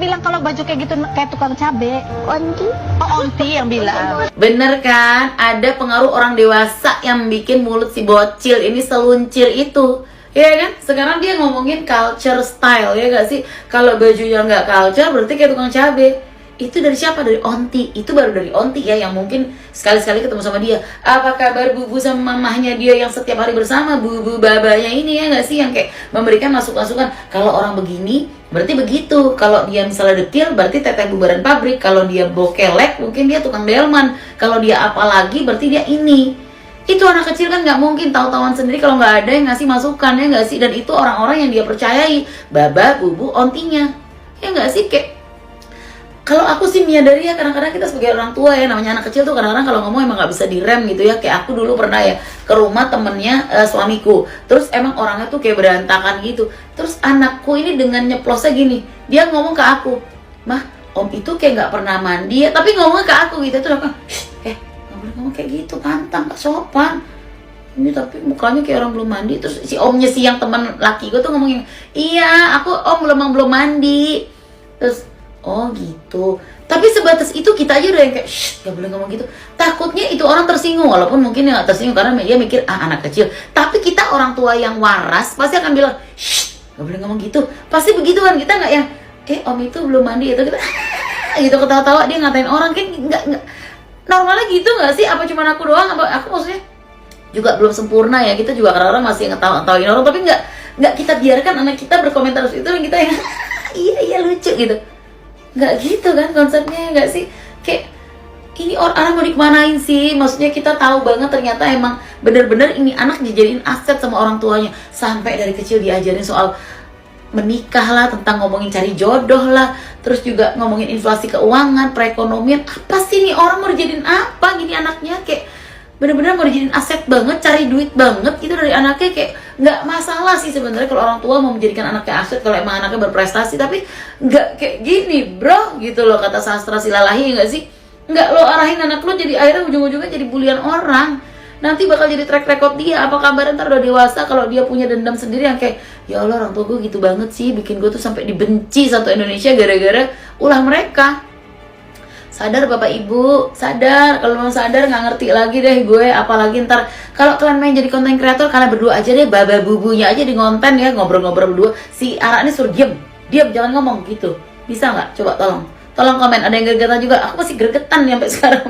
bilang kalau baju kayak gitu kayak tukang cabe? Onti. Oh, Onti yang bilang. Bener kan? Ada pengaruh orang dewasa yang bikin mulut si bocil ini seluncir itu. Ya kan? Sekarang dia ngomongin culture style, ya gak sih? Kalau bajunya nggak culture berarti kayak tukang cabe. Itu dari siapa? Dari Onti. Itu baru dari Onti ya, yang mungkin sekali-sekali ketemu sama dia. Apa kabar bubu sama mamahnya dia yang setiap hari bersama, bubu babanya ini, ya nggak sih? Yang kayak memberikan masukan-masukan. Kalau orang begini berarti begitu. Kalau dia misalnya detil berarti teteh bubaran pabrik. Kalau dia bokelek mungkin dia tukang delman. Kalau dia apa lagi berarti dia ini. Itu anak kecil kan nggak mungkin tahu-tahuan sendiri kalau nggak ada yang ngasih masukan, ya nggak sih? Dan itu orang-orang yang dia percayai, baba, bubu, ontinya, ya nggak sih? Kayak kalau aku sih menyadari ya, kadang-kadang kita sebagai orang tua ya, namanya anak kecil tuh kadang-kadang kalau ngomong emang nggak bisa direm gitu ya. Kayak aku dulu pernah ya ke rumah temennya suamiku, terus emang orangnya tuh kayak berantakan gitu. Terus anakku ini dengan nyeplosnya gini, dia ngomong ke aku, "Mah, om itu kayak nggak pernah mandi ya," tapi ngomongnya ke aku gitu. Terus aku, nggak boleh ngomong kayak gitu, pantang, nggak sopan. Ini tapi mukanya kayak orang belum mandi. Terus si omnya, si yang teman laki gue tuh ngomongin, "Iya, aku om belum mandi." Terus oh gitu. Tapi sebatas itu kita aja udah yang kayak shh, gak boleh ngomong gitu. Takutnya itu orang tersinggung, walaupun mungkin ya gak tersinggung karena dia mikir anak kecil. Tapi kita orang tua yang waras pasti akan bilang shh, gak boleh ngomong gitu. Pasti begitu kan, kita nggak yang om itu belum mandi itu kita gitu ketawa-tawa dia ngatain orang, kayak nggak normalnya gitu nggak sih? Apa cuma aku doang? Apa aku maksudnya juga belum sempurna ya, kita juga kadang-kadang masih ngetawain orang, tapi nggak kita biarkan anak kita berkomentar itu dan kita yang iya lucu gitu. Nggak gitu kan konsepnya, nggak sih? Kayak ini orang mau dikemanain sih? Maksudnya kita tahu banget ternyata emang bener-bener ini anak dijadiin aset sama orang tuanya. Sampai dari kecil diajarin soal menikah lah, tentang ngomongin cari jodoh lah, terus juga ngomongin inflasi keuangan, perekonomian. Apa sih nih orang mau dijadiin apa gini anaknya? Kayak bener-bener mau dijadiin aset banget, cari duit banget itu dari anaknya. Kayak nggak masalah sih sebenarnya kalau orang tua mau menjadikan anaknya aset kalau emang anaknya berprestasi, tapi nggak kayak gini bro gitu loh, kata sastra silalahi, nggak sih? Nggak lo arahin anak lo jadi akhirnya ujung-ujungnya jadi bulian orang, nanti bakal jadi track record dia. Apa kabar ntar udah dewasa kalau dia punya dendam sendiri yang kayak ya Allah orang tua gue gitu banget sih, bikin gue tuh sampai dibenci satu Indonesia gara-gara ulah mereka. Sadar bapak ibu, sadar. Kalau mau sadar nggak ngerti lagi deh gue. Apalagi ntar kalau kalian main jadi konten kreator, kalian berdua aja deh, baba bubunya aja di konten ya, ngobrol-ngobrol berdua. Si Ara ini suruh diam jangan ngomong gitu. Bisa nggak? Coba tolong komen. Ada yang gregetan juga. Aku masih gregetan nih sampai sekarang.